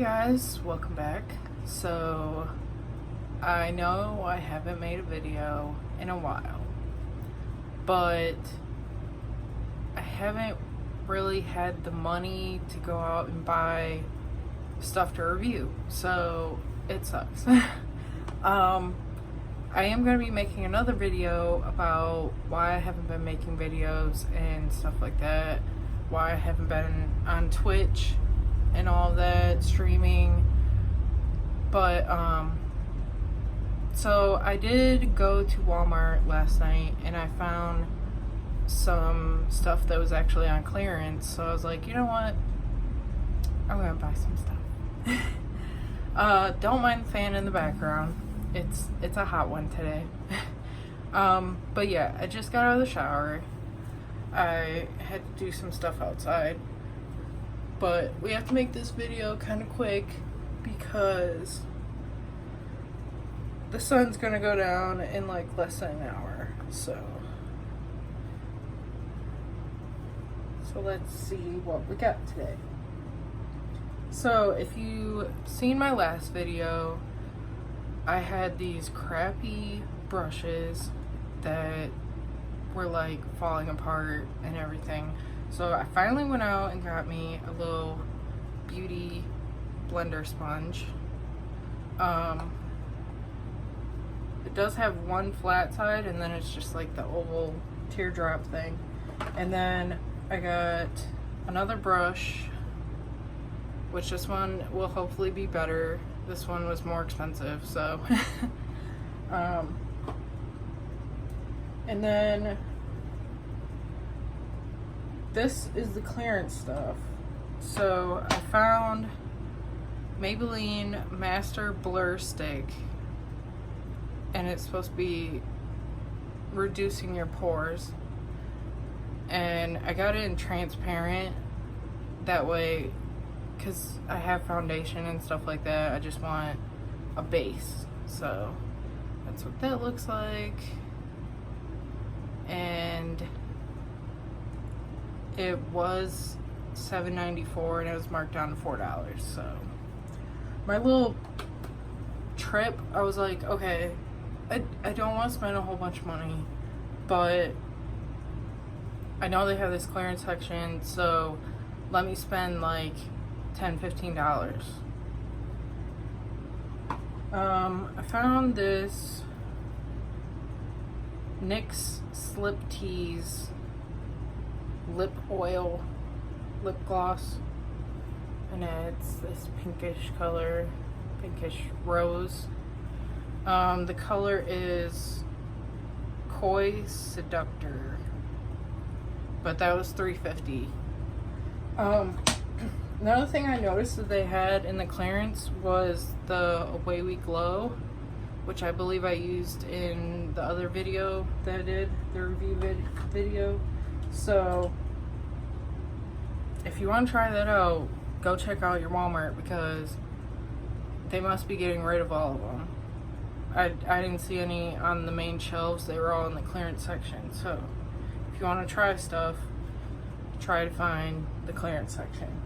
Hey guys, welcome back. So I know I haven't made a video in a while, but I haven't really had the money to go out and buy stuff to review, so it sucks. I am going to be making another video about why I haven't been making videos and stuff like that, why I haven't been on Twitch and all that streaming. But so I did go to Wal Mart last night and I found some stuff that was actually on clearance, so I was like, you know what, I'm gonna buy some stuff. Don't mind the fan in the background, it's a hot one today. But yeah, I just got out of the shower. I had to do some stuff outside, but we have to make this video kind of quick because the sun's gonna go down in like less than an hour. So let's see what we got today. So if you've seen my last video, I had these crappy brushes that were like falling apart and everything. So I finally went out and got me a little beauty blender sponge. It does have one flat side and then it's just like the oval teardrop thing. And then I got another brush, which this one will hopefully be better. This one was more expensive, so and then this is the clearance stuff. So I found Maybelline Master Blur Stick, and it's supposed to be reducing your pores, and I got it in transparent, that way, because I have foundation and stuff like that, I just want a base. So that's what that looks like. And it was $7.94 and it was marked down to $4. So my little trip, I was like, okay, I don't want to spend a whole bunch of money, but I know they have this clearance section, so let me spend like $10-15. I found this NYX Slip Tease lip oil lip gloss, and it's this pinkish color, pinkish rose. The color is Coy Seductor, but that was $3.50. Another thing I noticed that they had in the clearance was the Away We Glow, which I believe I used in the other video that I did, the review video. So if you want to try that out, go check out your Walmart, because they must be getting rid of all of them. I didn't see any on the main shelves, they were all in the clearance section. So if you want to try stuff, try to find the clearance section.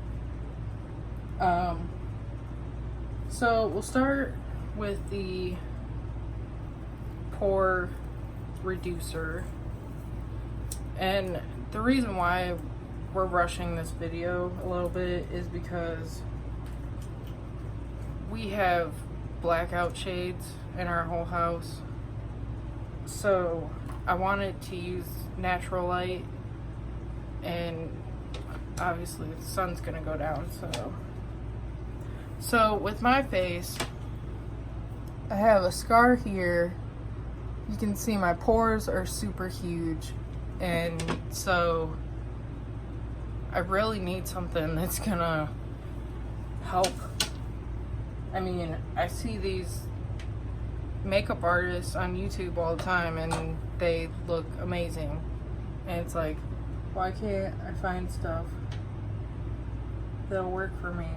So we'll start with the pore reducer, and the reason why we're rushing this video a little bit is because we have blackout shades in our whole house, so I wanted to use natural light, and obviously the sun's gonna go down. So with my face, I have a scar here. You can see my pores are super huge, and so I really need something that's gonna help. I mean, I see these makeup artists on YouTube all the time and they look amazing, and it's like, why can't I find stuff that'll work for me?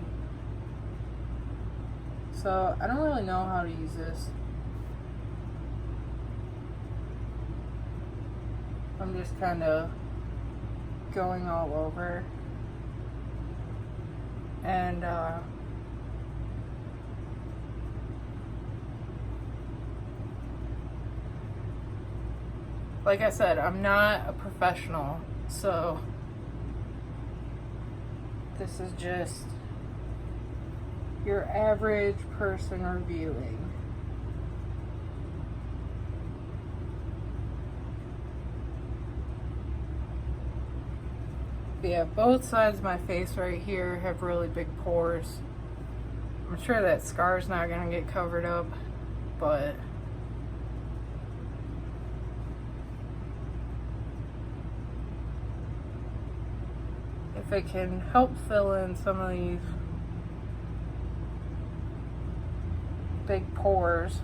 So I don't really know how to use this. I'm just kind of going all over, and like I said, I'm not a professional, so this is just your average person reviewing. But yeah, both sides of my face right here have really big pores. I'm sure that scar's not gonna get covered up, but if it can help fill in some of these big pores,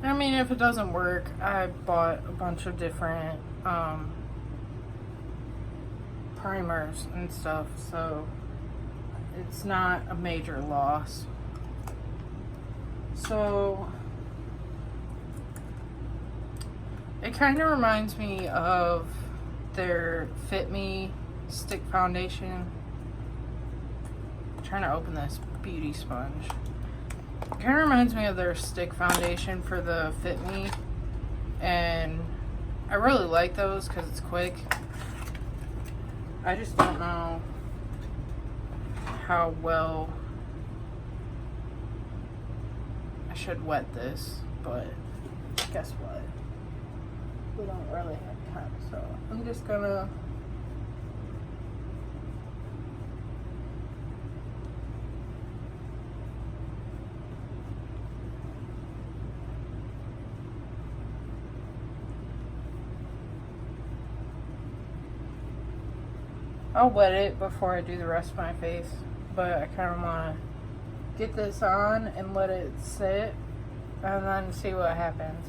I mean, if it doesn't work, I bought a bunch of different primers and stuff, so it's not a major loss. So it kind of reminds me of their Fit Me stick foundation. I'm trying to open this beauty sponge. It kind of reminds me of their stick foundation for the Fit Me, and I really like those because it's quick. I just don't know how well I should wet this, but guess what? We don't really have time, so I'm just gonna I'll wet it before I do the rest of my face, but I kind of want to get this on and let it sit and then see what happens.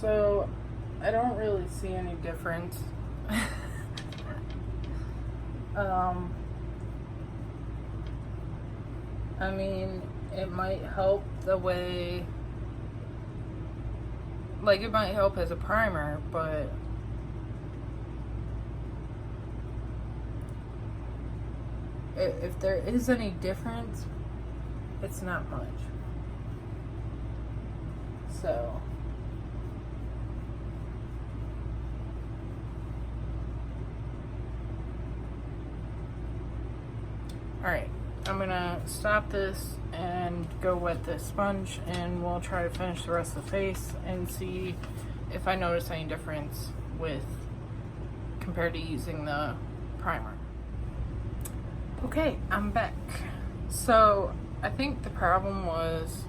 So, I don't really see any difference. I mean, it might help the way, like it might help as a primer, but if there is any difference, it's not much. So alright, I'm gonna stop this and go wet this sponge, and we'll try to finish the rest of the face and see if I notice any difference with compared to using the primer. Okay, I'm back. So I think the problem was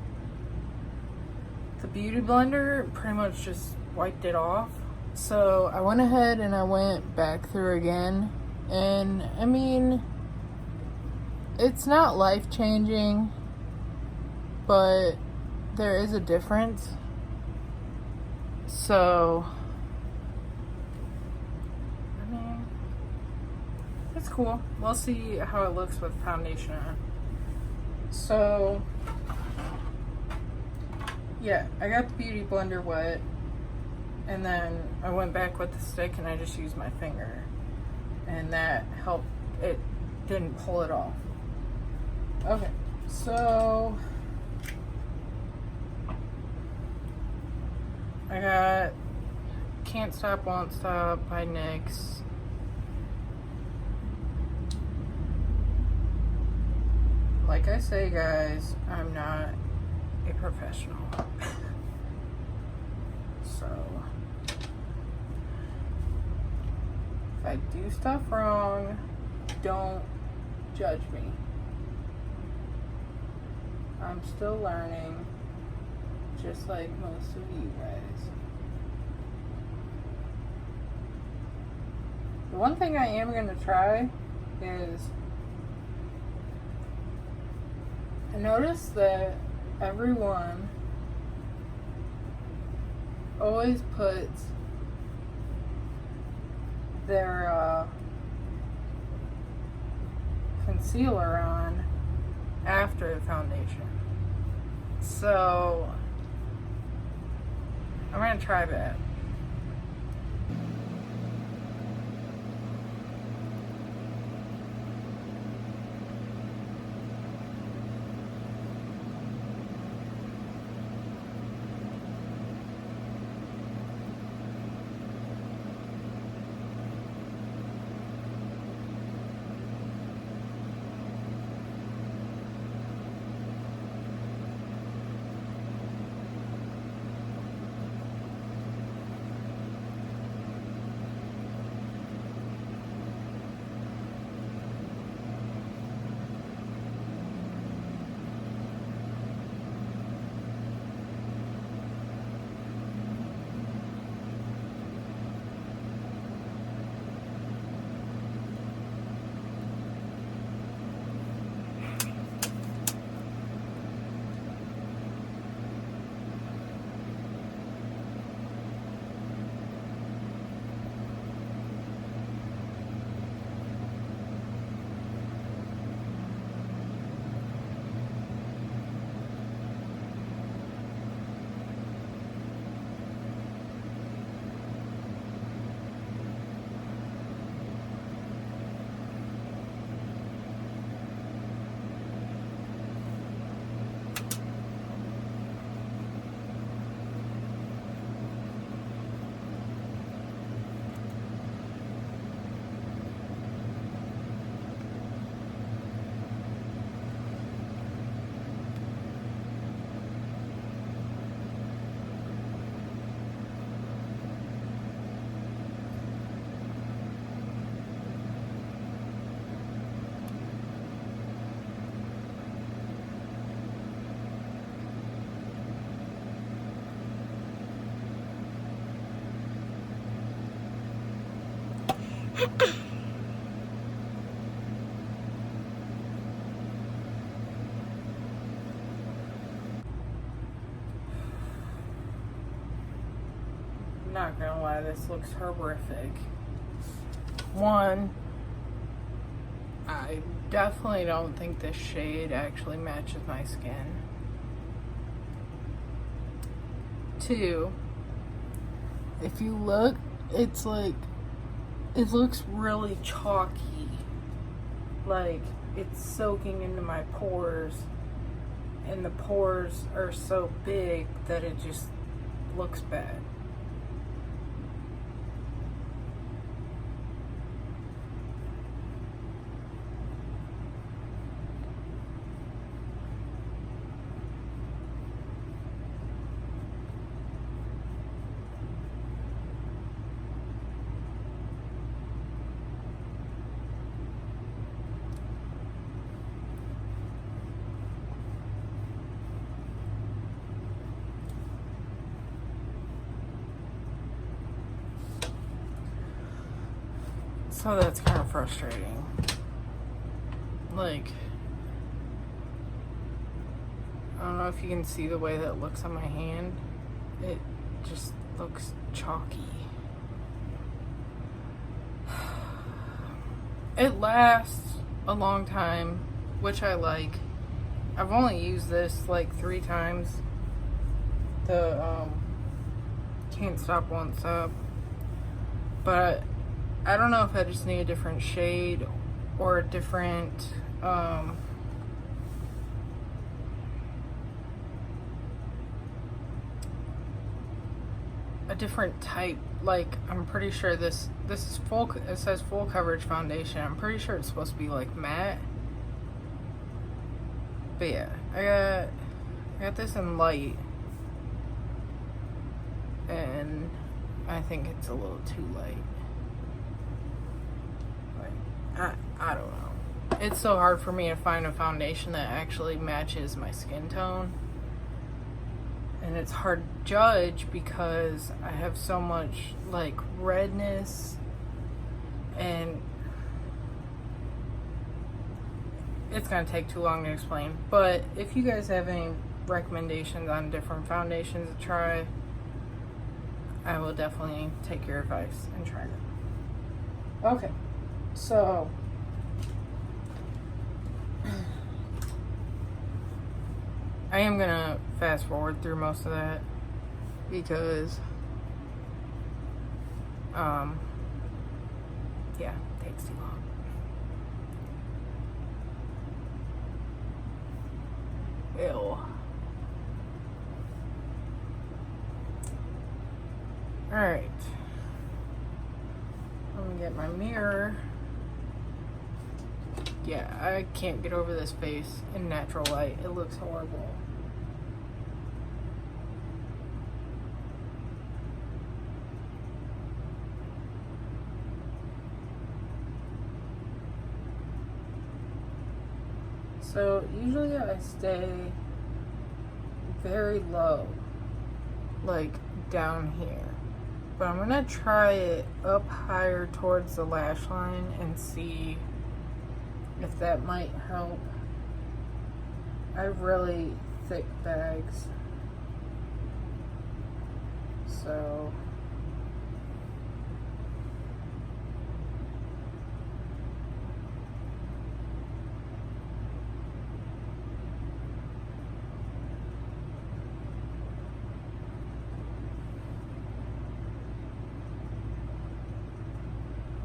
the Beauty Blender pretty much just wiped it off. So I went ahead and I went back through again, and I mean, it's not life-changing, but there is a difference. So, I mean, it's cool. We'll see how it looks with foundation on. So, yeah, I got the Beauty Blender wet, and then I went back with the stick and I just used my finger, and that helped. It didn't pull it off. Okay, so I got Can't Stop, Won't Stop by NYX. Like I say, guys, I'm not a professional. So if I do stuff wrong, don't judge me. I'm still learning, just like most of you guys. The one thing I am going to try is, I noticed that everyone always puts their concealer on after the foundation. So I'm gonna try that. Not gonna lie, this looks horrific. One, I definitely don't think this shade actually matches my skin. Two, if you look, it's like, it looks really chalky. Like, it's soaking into my pores, and the pores are so big that it just looks bad. So that's kind of frustrating. Like, I don't know if you can see the way that it looks on my hand. It just looks chalky. It lasts a long time, which I like. I've only used this like 3 times. The Can't Stop, Won't Stop. But I don't know if I just need a different shade or a different a different type. Like, I'm pretty sure this is full, it says full coverage foundation. I'm pretty sure it's supposed to be like matte. But yeah, I got this in light, and I think it's a little too light. I don't know. It's so hard for me to find a foundation that actually matches my skin tone. And it's hard to judge because I have so much like redness, and it's gonna take too long to explain. But if you guys have any recommendations on different foundations to try, I will definitely take your advice and try it. Okay, so I am gonna fast forward through most of that because yeah, it takes too long. Ew. Alright. Let me get my mirror. Yeah, I can't get over this face in natural light. It looks horrible. So usually I stay very low, like down here. But I'm gonna try it up higher towards the lash line and see if that might help. I have really thick bags, so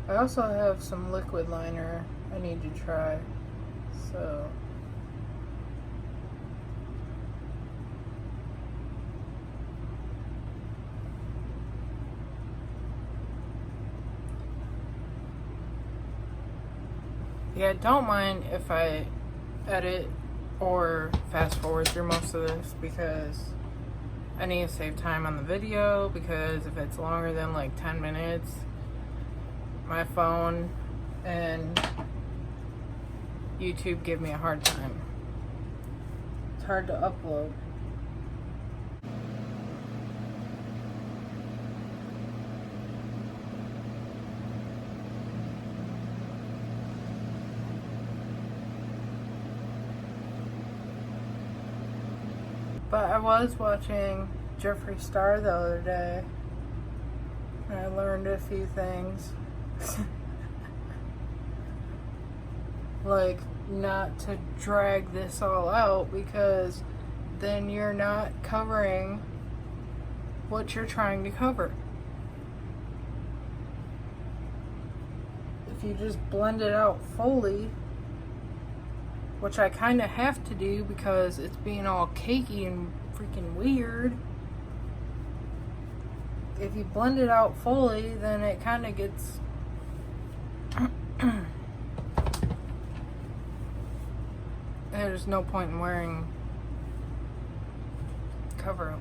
I also have some liquid liner I need to try, so yeah, don't mind if I edit or fast forward through most of this because I need to save time on the video, because if it's longer than like 10 minutes, my phone and YouTube give me a hard time. It's hard to upload. But I was watching Jeffree Star the other day and I learned a few things. Like, not to drag this all out, because then you're not covering what you're trying to cover. If you just blend it out fully, which I kind of have to do because it's being all cakey and freaking weird. If you blend it out fully, then it kind of gets there's no point in wearing cover up.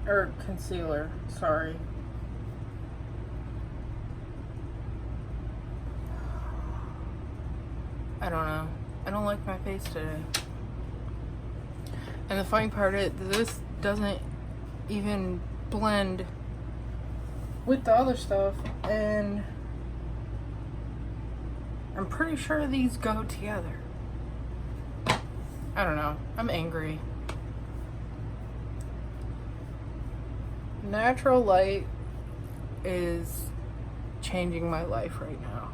Or concealer, sorry. I don't know. I don't like my face today. And the funny part is, this doesn't even blend with the other stuff, and I'm pretty sure these go together. I don't know. I'm angry. Natural light is changing my life right now.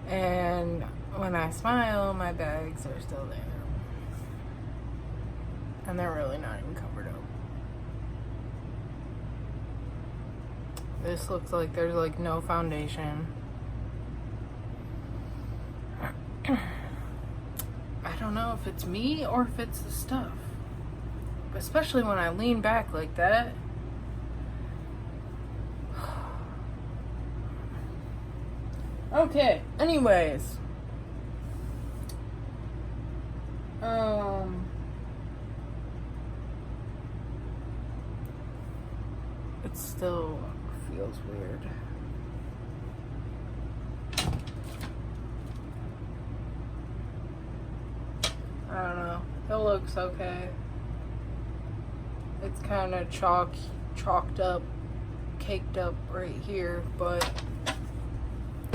And when I smile, my bags are still there. And they're really not even covered up. This looks like there's like no foundation. I don't know if it's me or if it's the stuff. Especially when I lean back like that. Okay, anyways. It still feels weird. I don't know. It looks okay. It's kind of chalked up, caked up right here, but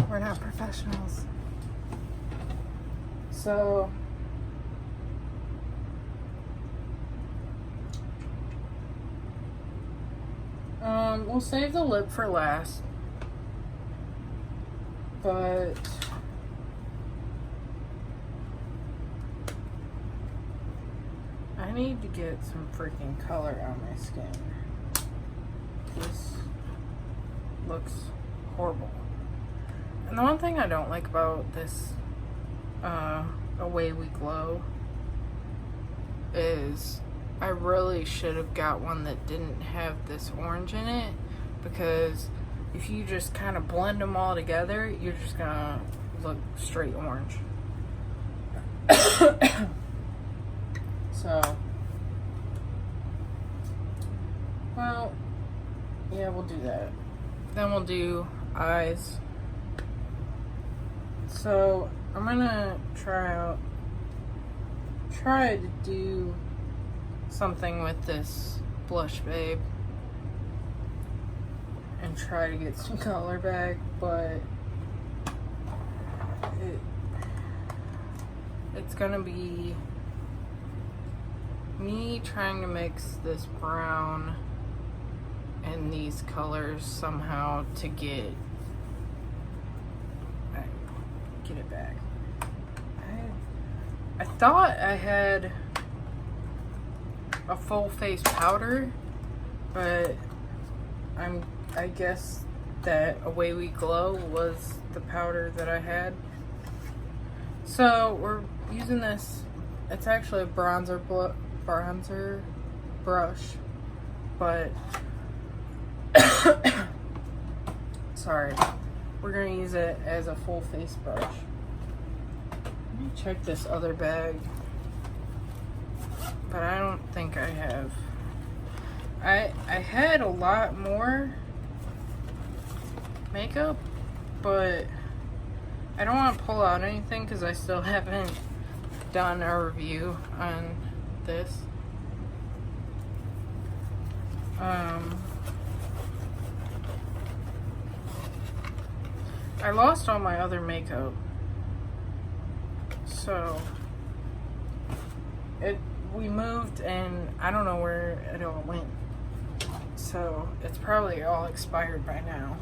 We're not professionals. So we'll save the lip for last, but I need to get some freaking color on my skin. This looks horrible. And the one thing I don't like about this Away We Glow is I really should have got one that didn't have this orange in it, because if you just kind of blend them all together, you're just gonna look straight orange. So, well, yeah, we'll do that. Then we'll do eyes. So I'm gonna try to do something with this blush babe and try to get some color back, but it's gonna be me trying to mix this brown and these colors somehow to get it back. I thought I had a full face powder, but I guess that Away We Glow was the powder that I had. So we're using this. It's actually a bronzer brush, but sorry, we're gonna use it as a full face brush. Let me check this other bag, but I don't think I have. I had a lot more makeup, but I don't want to pull out anything because I still haven't done a review on this. I lost all my other makeup, so we moved and I don't know where it all went, so it's probably all expired by now.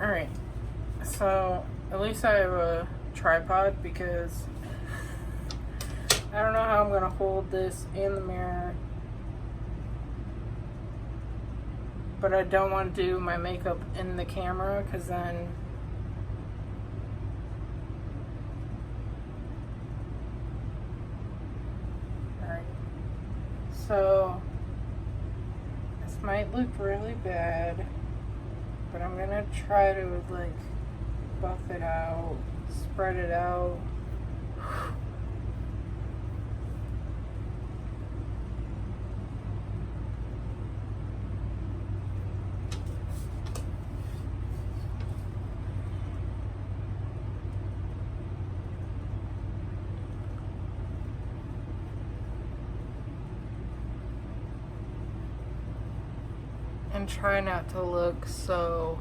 Alright, so at least I have a tripod because I don't know how I'm gonna hold this in the mirror, but I don't want to do my makeup in the camera because then alright, so this might look really bad, but I'm gonna try to like buff it out, spread it out. And try not to look so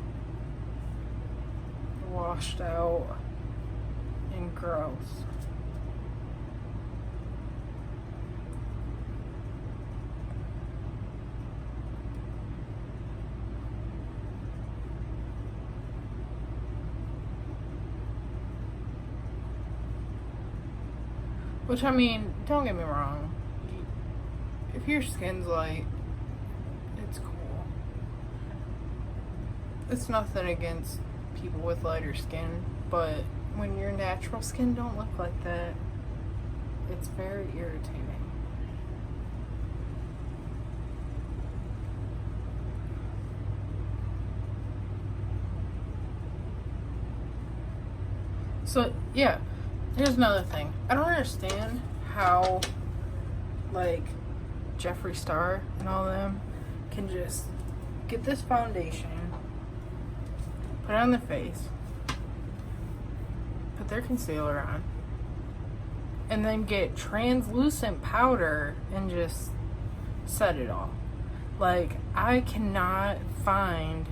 washed out and gross. Which, I mean, don't get me wrong. If your skin's light, it's cool. It's nothing against people with lighter skin, but when your natural skin don't look like that, it's very irritating. So, yeah, here's another thing. I don't understand how, like, Jeffree Star and all them can just get this foundation, put it on their face, put their concealer on, and then get translucent powder and just set it all. Like, I cannot find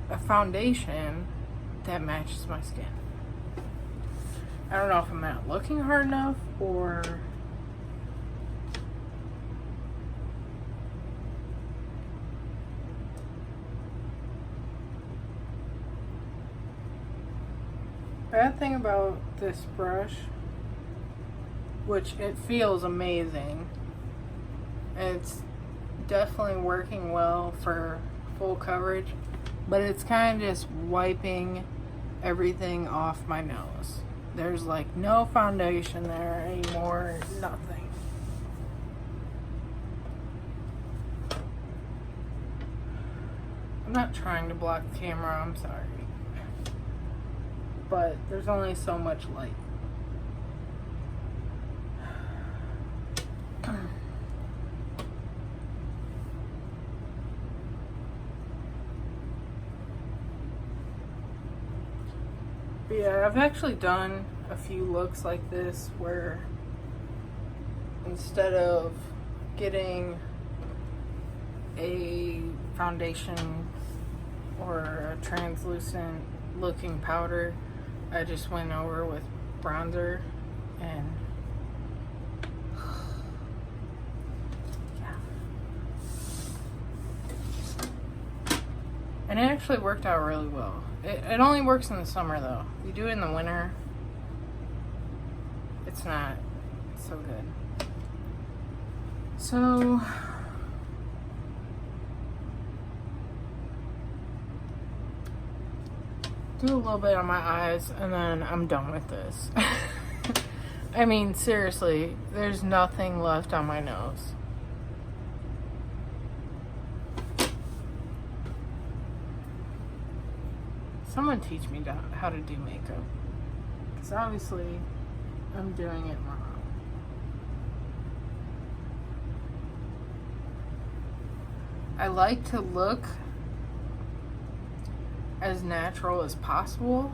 a foundation that matches my skin. I don't know if I'm not looking hard enough or bad thing about this brush, which it feels amazing. It's definitely working well for full coverage, but it's kind of just wiping everything off my nose. There's like no foundation there anymore, nothing. I'm not trying to block the camera, I'm sorry. But there's only so much light. But yeah, I've actually done a few looks like this where instead of getting a foundation or a translucent looking powder, I just went over with bronzer and yeah. And it actually worked out really well. It only works in the summer though. You do it in the winter, it's not so good. So do a little bit on my eyes and then I'm done with this. I mean, seriously, there's nothing left on my nose. Someone teach me how to do makeup, because obviously I'm doing it wrong. I like to look as natural as possible.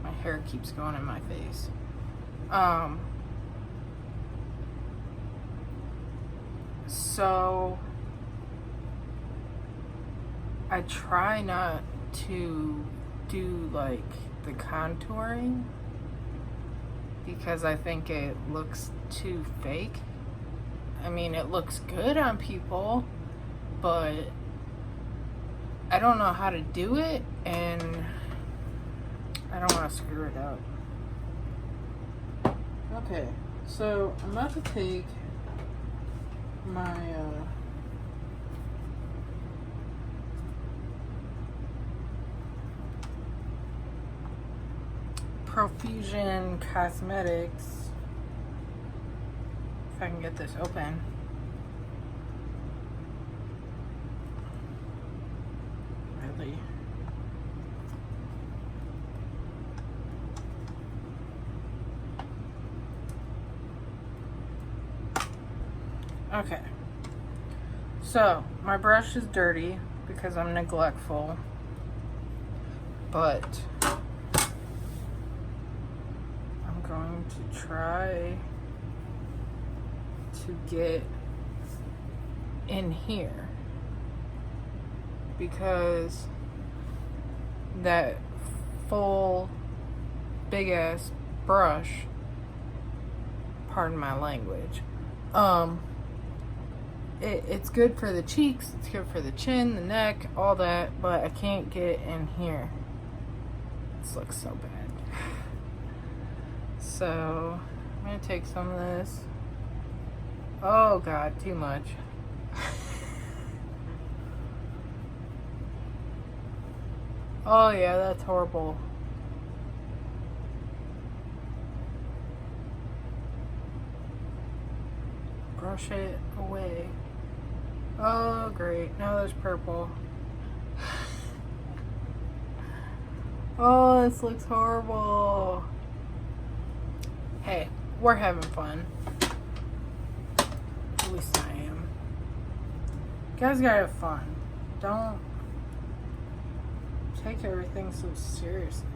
My hair keeps going in my face. So I try not to do like the contouring because I think it looks too fake. I mean, it looks good on people, but I don't know how to do it and I don't want to screw it up. Okay, so I'm about to take my Profusion Cosmetics, if I can get this open. Really? Okay. So, my brush is dirty because I'm neglectful, but going to try to get in here because that full big ass brush, pardon my language, it's good for the cheeks, it's good for the chin, the neck, all that, but I can't get in here. This looks so bad. So I'm gonna take some of this. Oh God, too much. Oh yeah, that's horrible. Brush it away. Oh great, now there's purple. Oh, this looks horrible. Hey, we're having fun. At least I am. You guys gotta have fun. Don't take everything so seriously.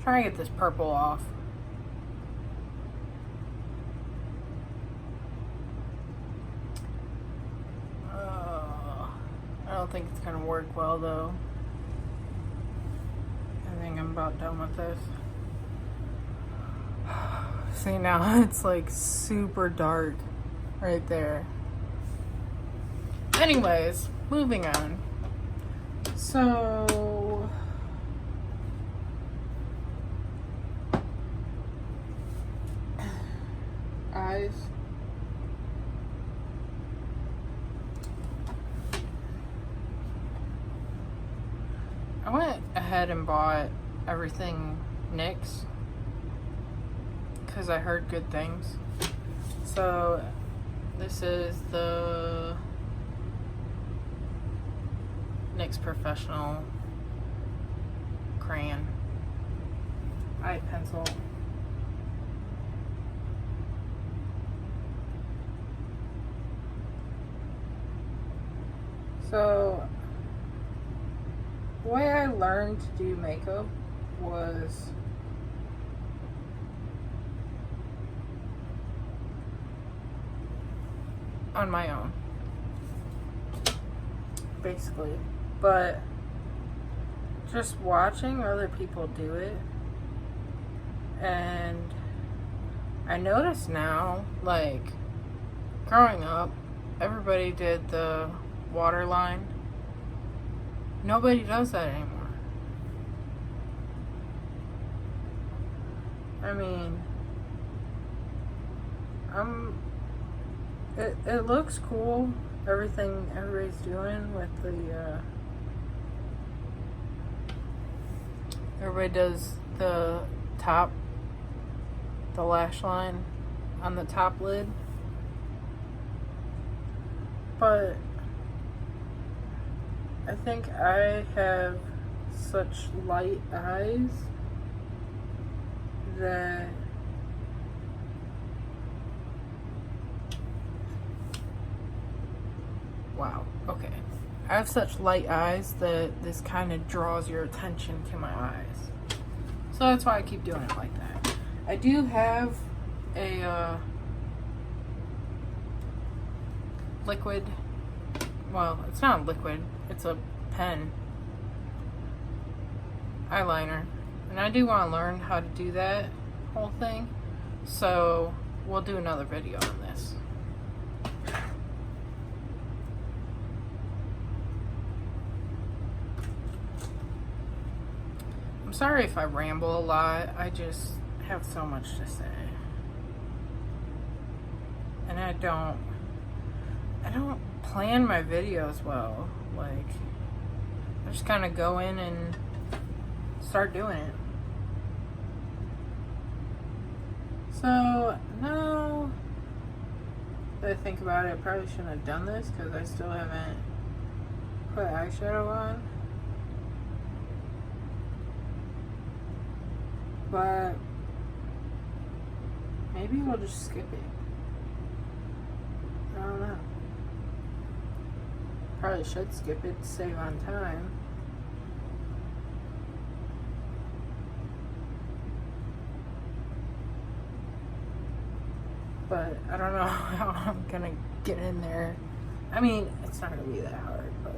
Try to get this purple off. don't think it's gonna work well though. I think I'm about done with this. See, now it's like super dark right there. Anyways, moving on. So eyes. I went ahead and bought everything NYX because I heard good things. So this is the NYX Professional Crayon Eye Pencil. So the way I learned to do makeup was on my own, basically, but just watching other people do it. And I notice now, like, growing up, everybody did the waterline. Nobody does that anymore. I mean, it looks cool, everything everybody's doing with the, everybody does the top, the lash line on the top lid. But I think I have such light eyes that wow, okay. I have such light eyes that this kind of draws your attention to my eyes. So that's why I keep doing it like that. I do have a liquid, well, it's not liquid, it's a pen eyeliner, and I do want to learn how to do that whole thing, so we'll do another video on this. I'm sorry if I ramble a lot, I just have so much to say, and I don't plan my videos well. Like, I just kind of go in and start doing it. So now that I think about it, I probably shouldn't have done this because I still haven't put eyeshadow on. But maybe we'll just skip it. I don't know. Probably should skip it to save on time. But I don't know how I'm gonna get in there. I mean, it's not gonna be that hard, but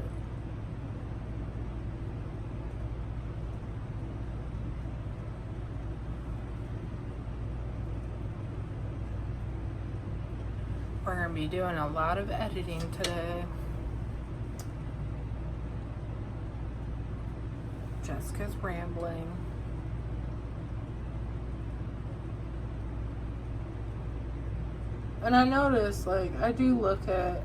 we're gonna be doing a lot of editing today. Jessica's rambling. And I noticed, like, I do look at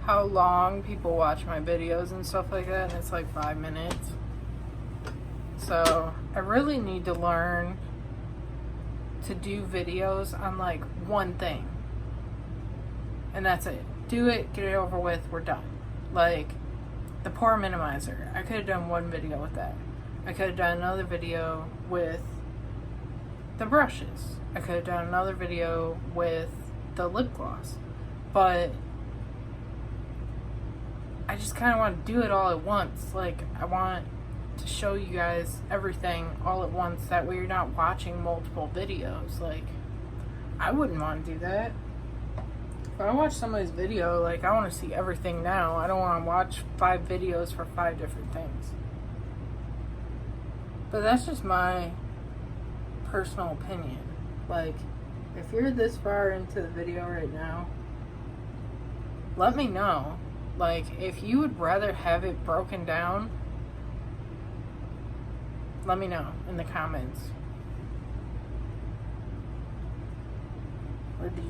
how long people watch my videos and stuff like that, and it's like 5 minutes. So I really need to learn to do videos on like one thing, and that's it. Do it, get it over with, we're done. Like the pore minimizer, I could have done one video with that. I could have done another video with the brushes. I could have done another video with the lip gloss. But I just kind of want to do it all at once. Like, I want to show you guys everything all at once. That way you're not watching multiple videos. Like, I wouldn't want to do that. If I watch somebody's video, like, I want to see everything now. I don't want to watch 5 videos for 5 different things. But that's just my personal opinion. Like, if you're this far into the video right now, let me know. Like, if you would rather have it broken down, let me know in the comments. Or would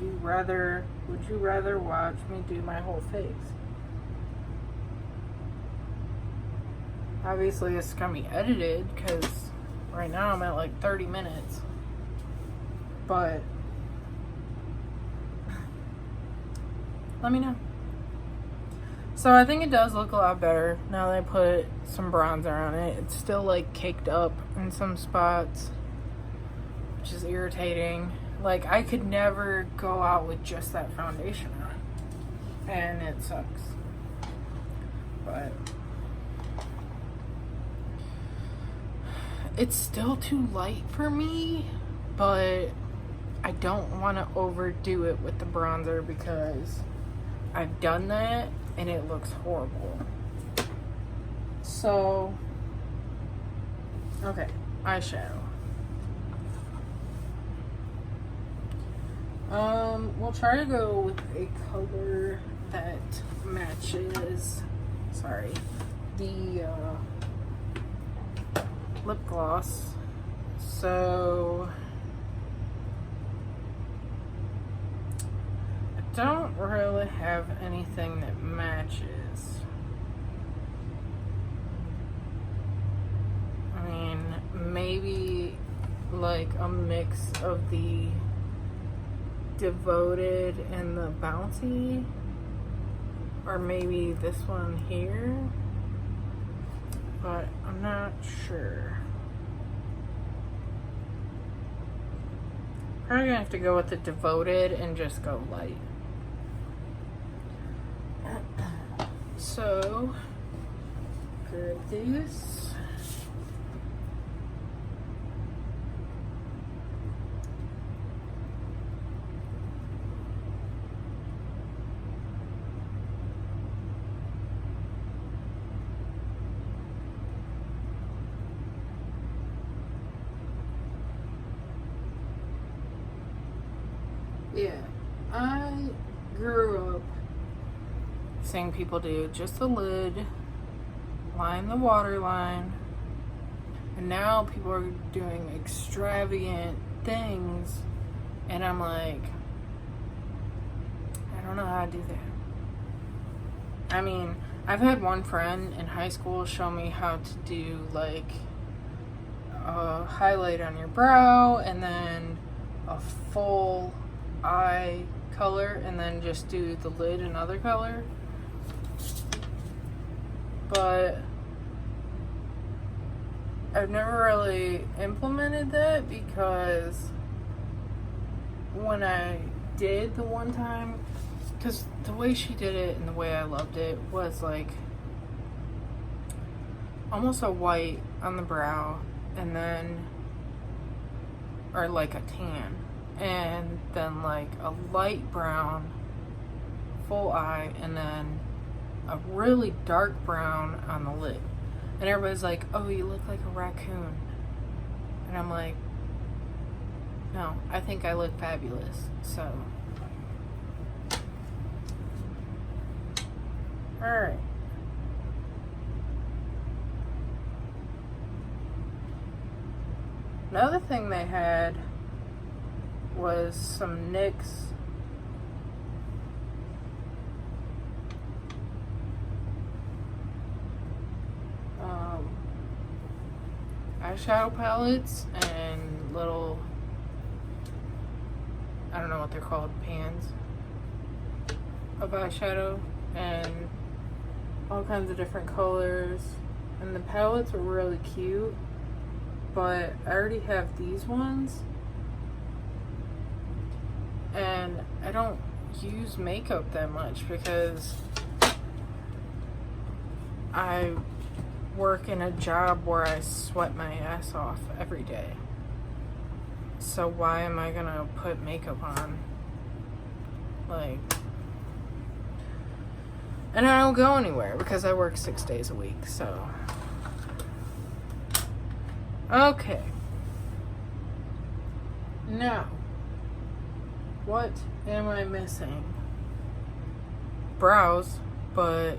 you rather watch me do my whole face? Obviously it's gonna be edited because right now I'm at like 30 minutes. But let me know. So I think it does look a lot better now that I put some bronzer on it. It's still like caked up in some spots, which is irritating. Like, I could never go out with just that foundation on, and it sucks. But it's still too light for me, but I don't want to overdo it with the bronzer because I've done that and it looks horrible. So, okay, eyeshadow. We'll try to go with a color that matches, the lip gloss. So I don't really have anything that matches. I mean, maybe like a mix of the Devoted and the Bouncy, or maybe this one here, but I'm not sure. Probably gonna have to go with the Devoted and just go light. So, grab this. Yeah, I grew up seeing people do just the lid, line the waterline, and now people are doing extravagant things, and I'm like, I don't know how to do that. I mean, I've had one friend in high school show me how to do like a highlight on your brow and then a full eye color and then just do the lid another color. But I've never really implemented that because when I did the one time, because the way she did it and the way I loved it was like almost a white on the brow and then, or like a tan, and then like a light brown full eye and then a really dark brown on the lid. And everybody's like, oh, you look like a raccoon. And I'm like, no, I think I look fabulous. So, alright. Another thing they had was some NYX eyeshadow palettes and little, I don't know what they're called, pans of eyeshadow and all kinds of different colors, and the palettes were really cute, but I already have these ones and I don't use makeup that much because I work in a job where I sweat my ass off every day. So why am I gonna put makeup on? Like, And I don't go anywhere because I work 6 days a week, so. Okay. Now, what am I missing? Brows, but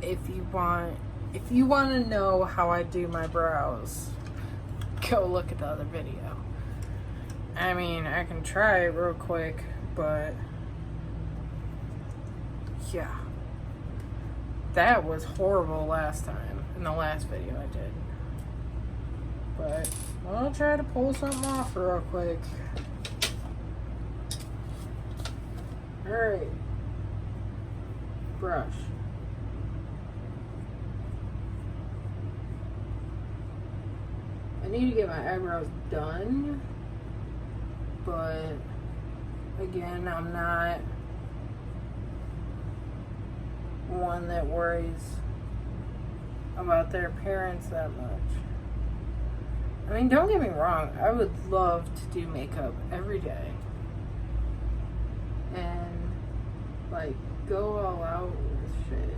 if you want to know how I do my brows, go look at the other video. I mean, I can try it real quick, but yeah, that was horrible last time in the last video I did. But I'll try to pull something off real quick. Alright. Brush. I need to get my eyebrows done, but again, I'm not one that worries about their appearance that much. I mean, don't get me wrong, I would love to do makeup every day and like go all out with shit,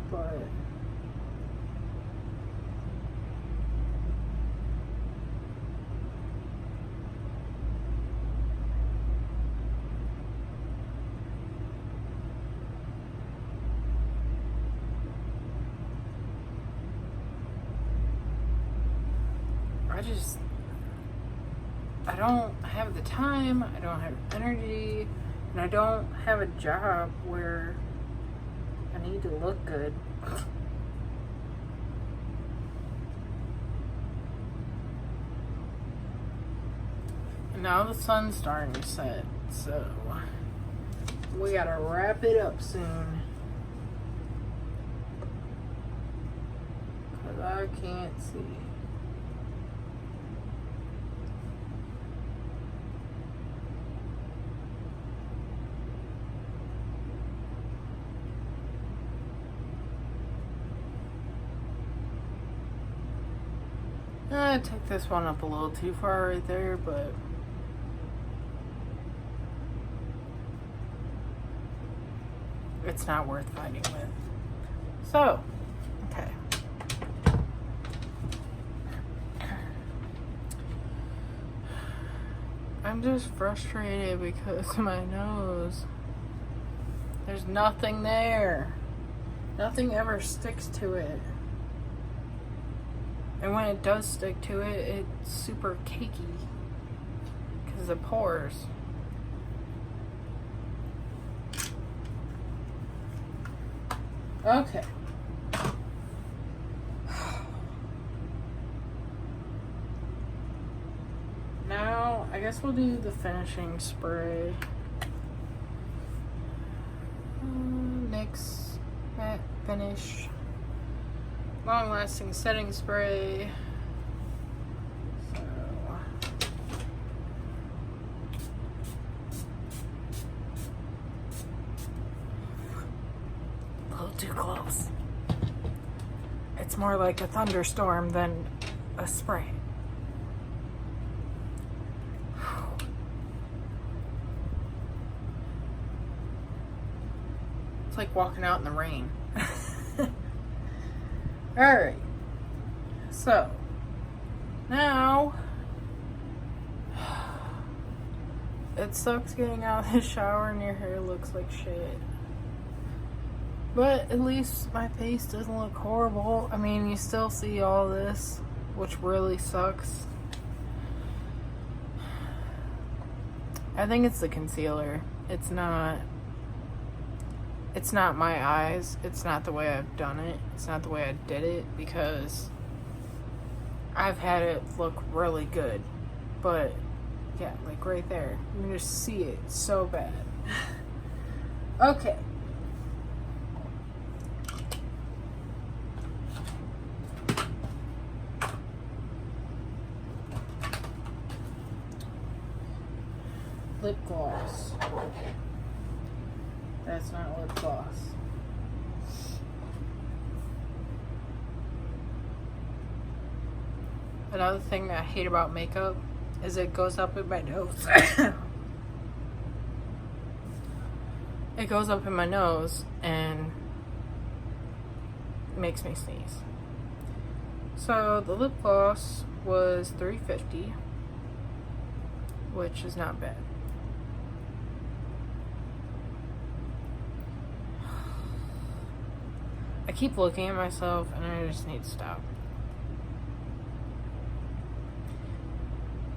but I don't have the time, I don't have energy, and I don't have a job where I need to look good. And now the sun's starting to set, so we gotta wrap it up soon. 'Cause I can't see. I took this one up a little too far right there, but it's not worth fighting with. So, okay. I'm just frustrated because my nose, there's nothing there. Nothing ever sticks to it. And when it does stick to it, it's super cakey because of pores. Okay. Now, I guess we'll do the finishing spray. NYX Matte Finish. Long-lasting setting spray. So, a little too close. It's more like a thunderstorm than a spray. It's like walking out in the rain. Alright, so now it sucks getting out of the shower and your hair looks like shit, but at least my face doesn't look horrible. I mean, you still see all this, which really sucks. I think it's the concealer. It's not my eyes. It's not the way I've done it. It's not the way I did it, because I've had it look really good. But yeah, like right there, you can just see it so bad. Okay. Lip gloss. That's not lip gloss. Another thing I hate about makeup is it goes up in my nose. it goes up in my nose and makes me sneeze. So the lip gloss was $3.50, which is not bad. I keep looking at myself and I just need to stop.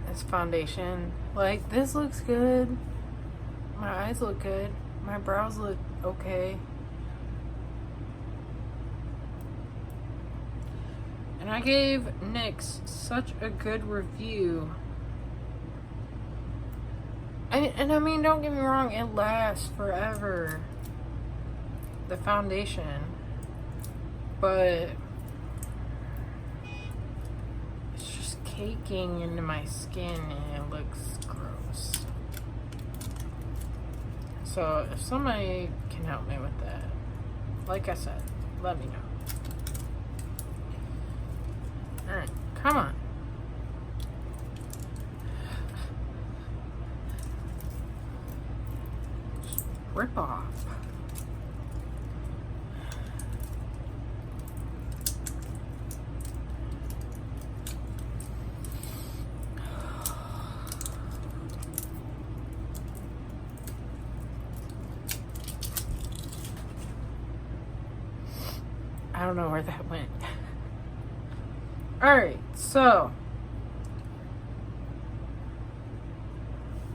This foundation, like, this looks good. My eyes look good. My brows look okay. And I gave NYX such a good review. And I mean, don't get me wrong, it lasts forever. The foundation. But it's just caking into my skin and it looks gross. So if somebody can help me with that, like I said, let me know. Alright, come on. Just rip off. I don't know where that went. Alright, so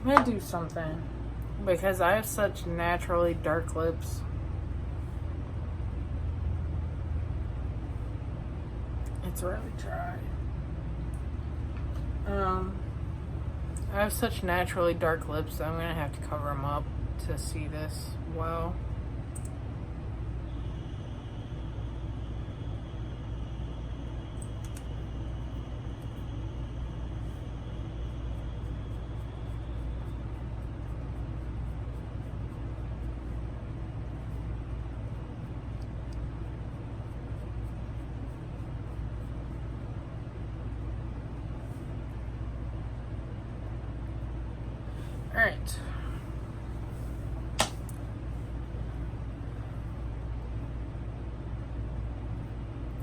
I'm gonna do something because I have such naturally dark lips. It's really dry. I have such naturally dark lips that I'm gonna have to cover them up to see this well. Alright.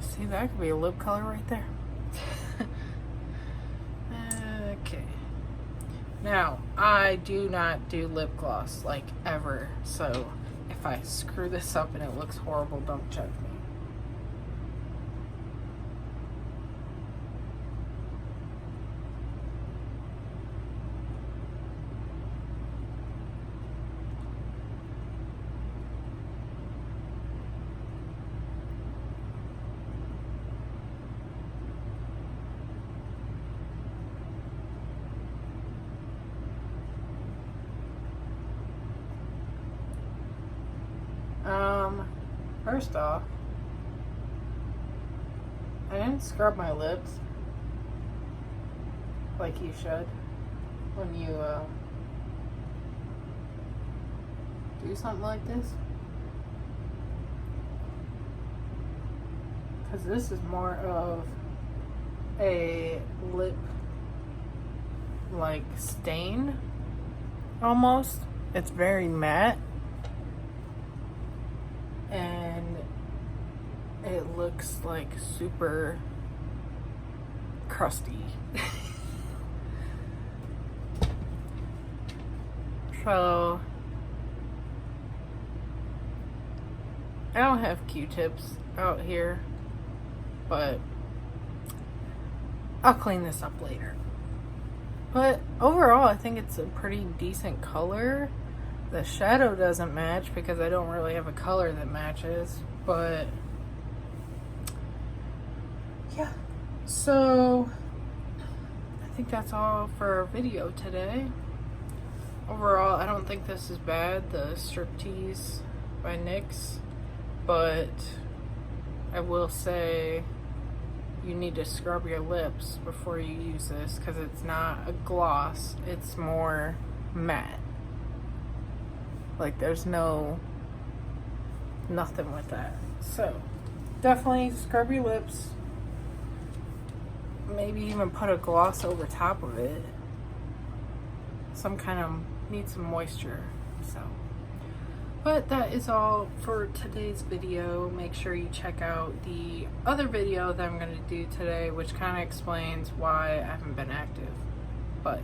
See, that could be a lip color right there. Okay. Now, I do not do lip gloss, like, ever. So, if I screw this up and it looks horrible, don't judge me. First off, I didn't scrub my lips like you should when you do something like this, because this is more of a lip like stain almost. It's very matte and it looks like super crusty. So I don't have Q-tips out here, but I'll clean this up later. But overall, I think it's a pretty decent color. The shadow doesn't match because I don't really have a color that matches, but yeah. So I think that's all for our video today. Overall, I don't think this is bad, the Strip Tease by NYX, but I will say you need to scrub your lips before you use this because it's not a gloss, it's more matte. Like, there's nothing with that. So definitely scrub your lips, maybe even put a gloss over top of it, some kind of, need some moisture. So But that is all for today's video. Make sure you check out the other video that I'm going to do today, which kind of explains why I haven't been active. But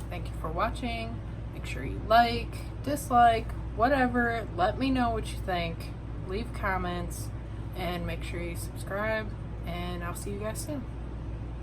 thank you for watching. Make sure you like, dislike, whatever. Let me know what you think. Leave comments and make sure you subscribe. And I'll see you guys soon.